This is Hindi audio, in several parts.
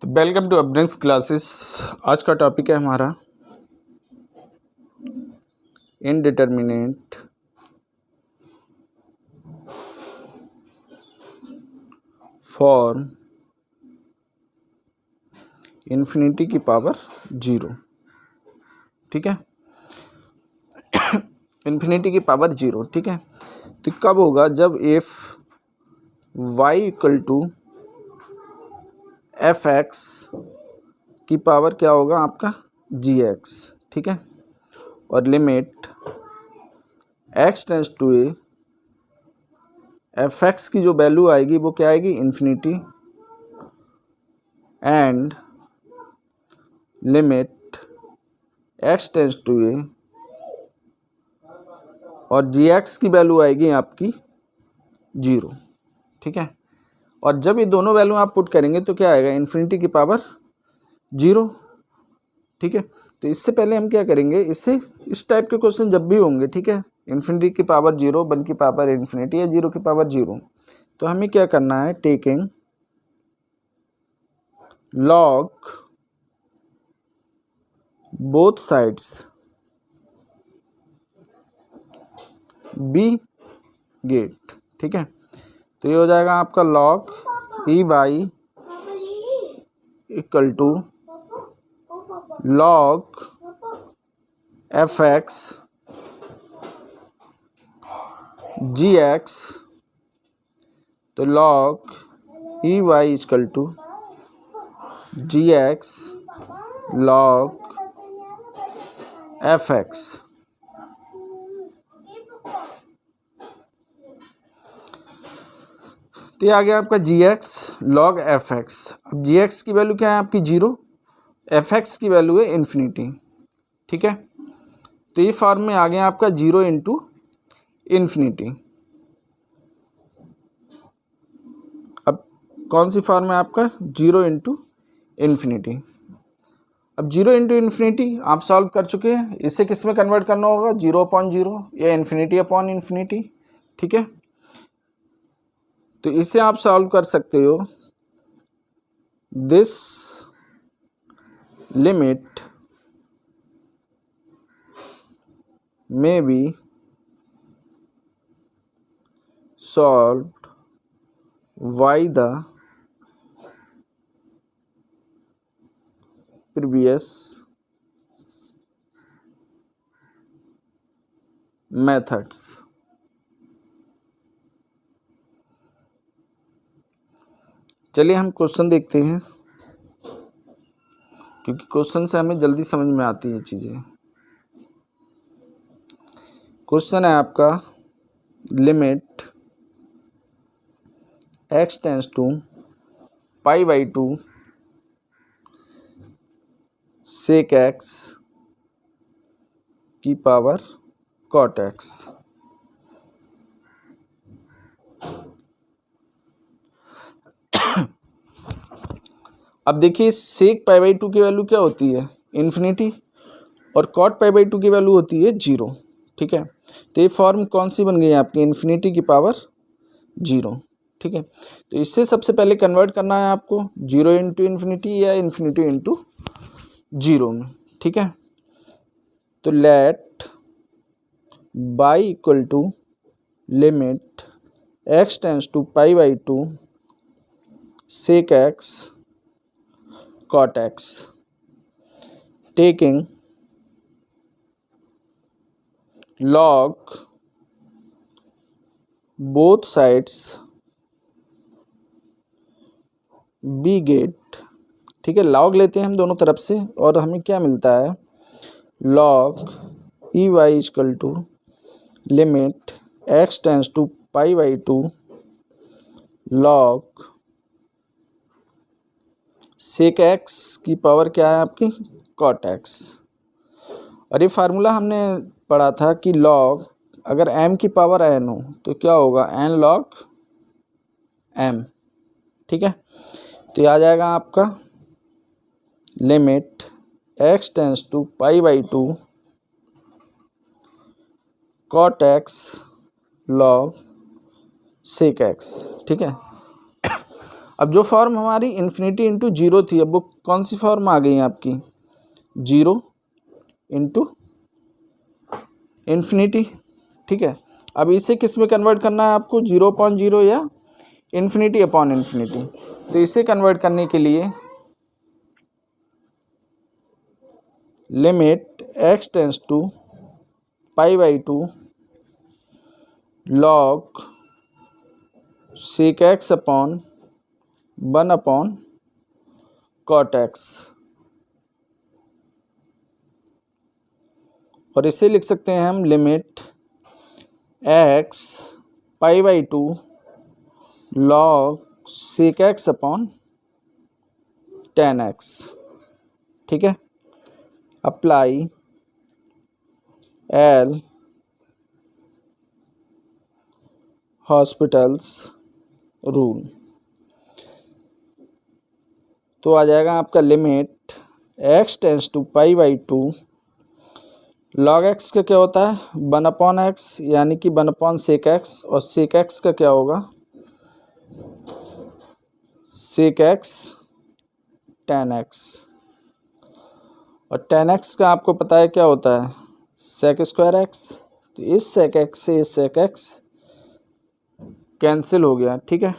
तो वेलकम टू अपडेट्स क्लासेस। आज का टॉपिक है हमारा इनडिटर्मिनेट फॉर्म इन्फिनिटी की पावर जीरो। ठीक है, इन्फिनिटी की पावर जीरो। ठीक है, तो कब होगा? जब f y equal to f x की पावर क्या होगा आपका? G x. ठीक है, और limit x tends to a, f x की जो वैल्यू आएगी वो क्या आएगी? Infinity. And limit x tends to a, और जी एक्स की वैल्यू आएगी आपकी जीरो। ठीक है, और जब ये दोनों वैल्यू आप पुट करेंगे तो क्या आएगा? इन्फिनिटी की पावर जीरो। ठीक है, तो इससे पहले हम क्या करेंगे, इससे इस टाइप के क्वेश्चन जब भी होंगे, ठीक है, इन्फिनिटी की पावर जीरो, वन की पावर इन्फिनिटी या जीरो की पावर जीरो, तो हमें क्या करना है? Taking log both sides we get. ठीक है, तो ये हो जाएगा आपका log e y equal to log f x g x, तो log e y equal to g x log f x. तो ये आ गया आपका g x log f x. अब जी एक्स की वैल्यू क्या है आपकी? जीरो, एफ एक्स की वैल्यू है इन्फिनिटी। ठीक है, तो ये फॉर्म में आ गया आपका जीरो इंटू इन्फिनिटी। अब कौन सी फॉर्म है आपका? Zero into infinity. अब जीरो इंटू इन्फिनिटी आप सॉल्व कर चुके हैं, इसे किस में कन्वर्ट करना होगा? जीरो अपॉन जीरो या इन्फिनिटी अपॉन इन्फिनिटी। ठीक है, तो इसे आप सॉल्व कर सकते हो। This limit may be solved by the previous methods। चलिए हम क्वेश्चन देखते हैं, क्योंकि क्वेश्चन से हमें जल्दी समझ में आती है चीज़ें। क्वेश्चन है आपका limit x tends to pi by two sec x की पावर कॉट एक्स। अब देखिए, सेक पाई बाई टू की वैल्यू क्या होती है? इन्फिनिटी, और कॉट पाई बाई टू की वैल्यू होती है जीरो। ठीक है, तो ये फॉर्म कौन सी बन गई है आपकी? इन्फिनिटी की पावर जीरो। ठीक है, तो इससे सबसे पहले कन्वर्ट करना है आपको जीरो इंटू इन्फिनिटी या इन्फिनिटी इंटू जीरो में। ठीक है, तो let y equal to limit x tends to pi by two sec x cot x, taking log both sides b get. ठीक है, log लेते हैं हम दोनों तरफ से, और हमें क्या मिलता है? log e y equal to limit x tends to pi by two log sec x की पावर क्या है आपकी? Cot x. और ये फार्मूला हमने पढ़ा था कि log अगर m की पावर n हो तो क्या होगा? n log m। ठीक है, तो ये आ जाएगा आपका limit x tends to pi by two cot x log sec x. ठीक है, अब जो फॉर्म हमारी इन्फिनिटी इंटू जीरो थी, अब वो कौन सी फॉर्म आ गई है आपकी, जीरो इंटू इन्फिनिटी। ठीक है, अब इसे किस में कन्वर्ट करना है आपको, जीरो अपॉन जीरो या इन्फिनिटी अपॉन इन्फिनिटी। तो इसे कन्वर्ट करने के लिए limit x tends to pi by two log sec x upon 1 upon cot x, और इसे लिख सकते हैं हम limit x pi by two log sec x upon tan x. ठीक है, अप्लाई एल हॉस्पिटल्स रूल। तो आ जाएगा आपका limit x tends to pi by two log x का क्या होता है 1 अपॉन एक्स, यानी कि 1 अपॉन सेक एक्स, और सेक एक्स का क्या होगा सेक एक्स टेन एक्स, और टेन एक्स का आपको पता है क्या होता है सेक स्क्वायर एक्स। तो इस सेक एक्स से इस सेक एक्स कैंसिल हो गया। ठीक है,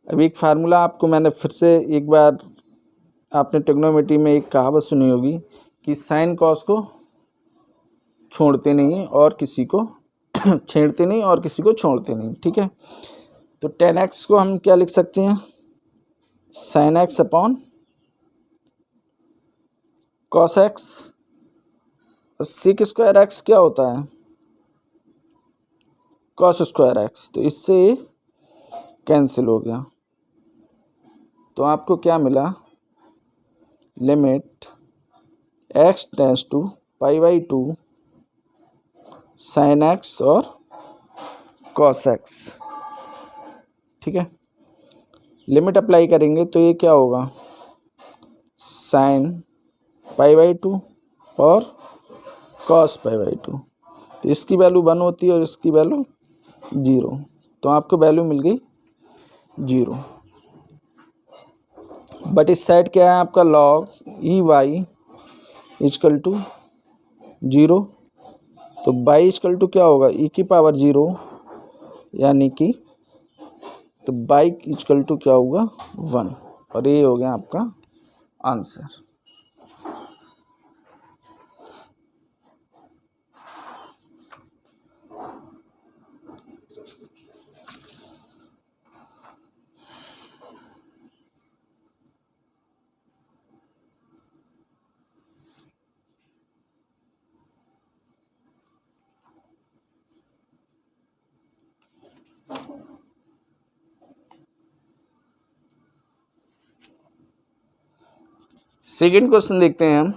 अभी एक फार्मूला आपको मैंने फिर से एक बार, आपने ट्रिग्नोमेट्री में एक कहावत सुनी होगी कि साइन कॉस को छोड़ते नहीं और किसी को छेड़ते नहीं और किसी को छोड़ते नहीं। ठीक है, तो टेन एक्स को हम क्या लिख सकते हैं, sine x upon cos x, और सेक स्क्वायर एक्स क्या होता है कॉस स्क्वायर एक्स, तो इससे कैंसिल हो गया। तो आपको क्या मिला, limit x tends to pi by two sine x और कॉस एक्स। ठीक है, लिमिट अप्लाई करेंगे तो ये क्या होगा साइन पाई बाई टू और कॉस पाई बाई टू, तो इसकी वैल्यू 1 होती है और इसकी वैल्यू 0, तो आपको वैल्यू मिल गई 0। बट इस साइड क्या है आपका log e y equal to 0, तो बाई इजकल टू क्या होगा ई की पावर 0, यानी कि तो बाई इजकल टू क्या होगा 1, और ये हो गया आपका आंसर। सेकेंड क्वेश्चन देखते हैं हम,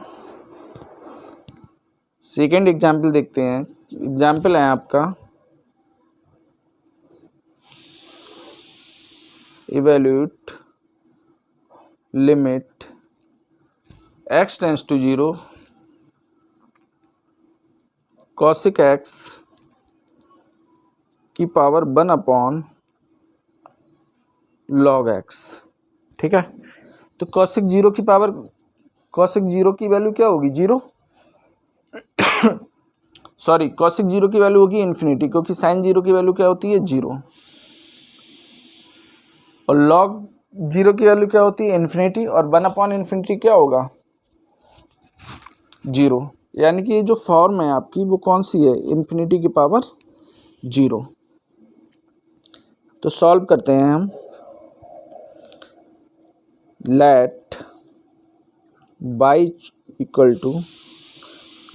सेकेंड एग्जाम्पल देखते हैं। एग्जाम्पल है आपका evaluate limit x tends to 0 cosec x की पावर 1 अपॉन लॉग x। ठीक है, तो कॉसिक 0 की पावर, कॉसिक 0 की वैल्यू क्या होगी 0 सॉरी कॉसिक 0 की वैल्यू होगी इन्फिनिटी, क्योंकि साइन 0 की वैल्यू क्या होती है 0, और लॉग 0 की वैल्यू क्या होती है इन्फिनिटी, और 1 अपॉन इन्फिनिटी क्या होगा 0, यानी कि ये जो फॉर्म है आपकी वो कौन सी है इन्फिनिटी की पावर 0। तो सॉल्व करते हैं हम, let y equal to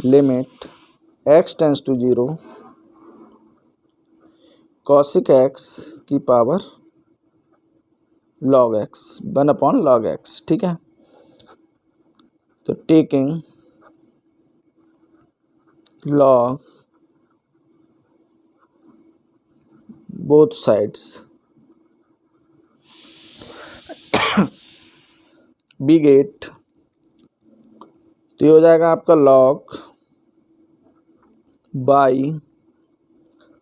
limit x tends to 0 cosec x की power log x 1 upon log x। ठीक है, तो taking log both sides we get, तो ये हो जाएगा आपका log y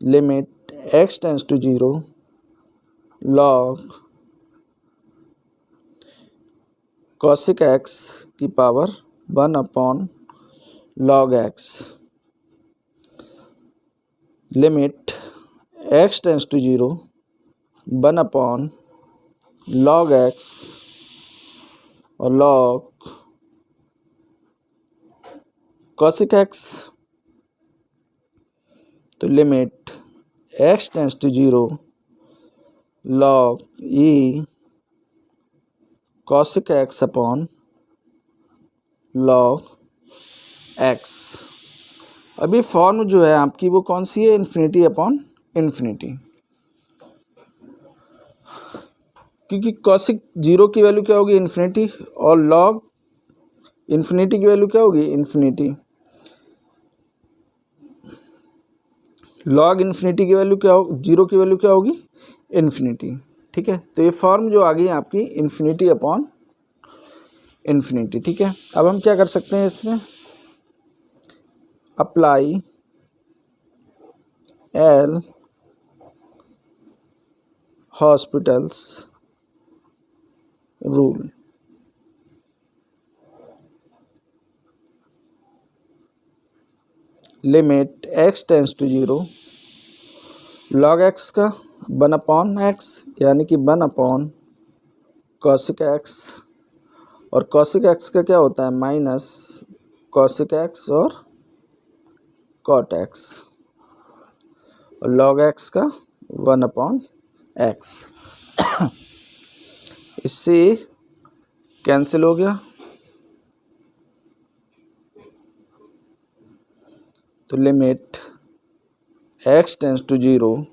limit x tends to 0 log cosec x की power 1/log x, limit x tends to 0 1/log x और log cosic x, तो limit x tends to 0 log e cosic x upon log x। अभी फॉर्म जो है आपकी वो कौन सी है, इन्फिनिटी अपॉन इन्फिनिटी, क्योंकि cosic 0 की वैल्यू क्या होगी, इन्फिनिटी, और log इन्फिनिटी की वैल्यू क्या होगी, इन्फिनिटी। log इन्फिनिटी की वैल्यू क्या हो, 0 की वैल्यू क्या होगी, इन्फिनिटी। ठीक है, तो ये फॉर्म जो आ गई आपकी इन्फिनिटी अपॉन इन्फिनिटी। ठीक है, अब हम क्या कर सकते हैं इसमें, apply L hospital's rule. Limit x tends to 0 log x का 1/x, यानी कि 1/cosic x, और cosic x का क्या होता है, माइनस cosic x और cot x, और log x का 1/x। इससे कैंसिल हो गया, तो लिमिट x टेंस टू 0,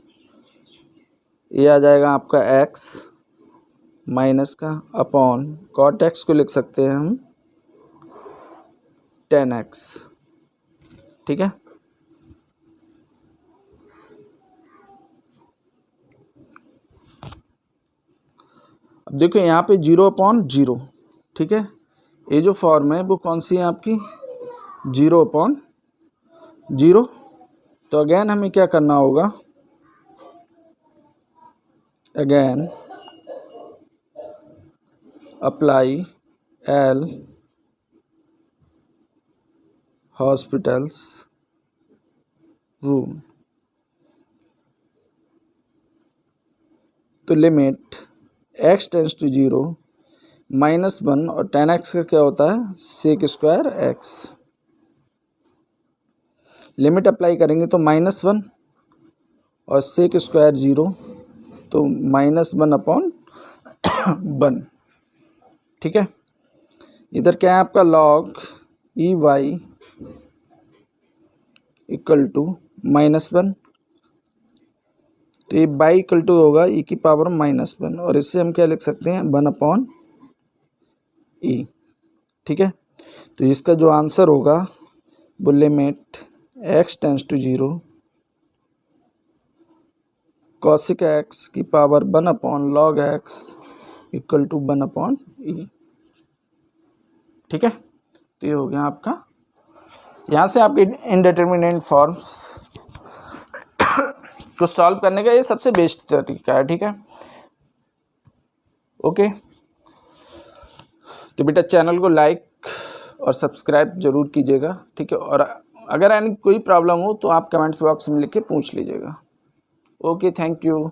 ये आ जाएगा आपका x माइनस का अपॉन cot x को लिख सकते हैं हम tan x। ठीक है, अब देखो यहाँ पे 0/0। ठीक है, ये जो फॉर्म है वो कौन सी है आपकी, 0/0। तो अगेन हमें क्या करना होगा, again apply L hospital's rule. तो लिमिट x टेंस टू 0 -1, और tan x का क्या होता है, sec² x। लिमिट अप्लाई करेंगे तो -1 और sec² 0, तो -1/1। ठीक है, इधर क्या है आपका log e y equal to -1, तो ये बाई इक्वल टू होगा e की पावर -1, और इससे हम क्या लिख सकते हैं, 1/e। ठीक है, तो इसका जो आंसर होगा वो limit x tends to 0 cosic x की power 1/log x equal to 1/e। ठीक है, तो ये हो गया आपका, यहाँ से आपके इनडिटरमिनेट फॉर्म्स को सॉल्व करने का ये सबसे बेस्ट तरीका है। ठीक है, ओके, तो बेटा चैनल को लाइक और सब्सक्राइब जरूर कीजिएगा। ठीक है, और अगर कोई प्रॉब्लम हो तो आप कमेंट्स बॉक्स में लिख के पूछ लीजिएगा। Okay, thank you.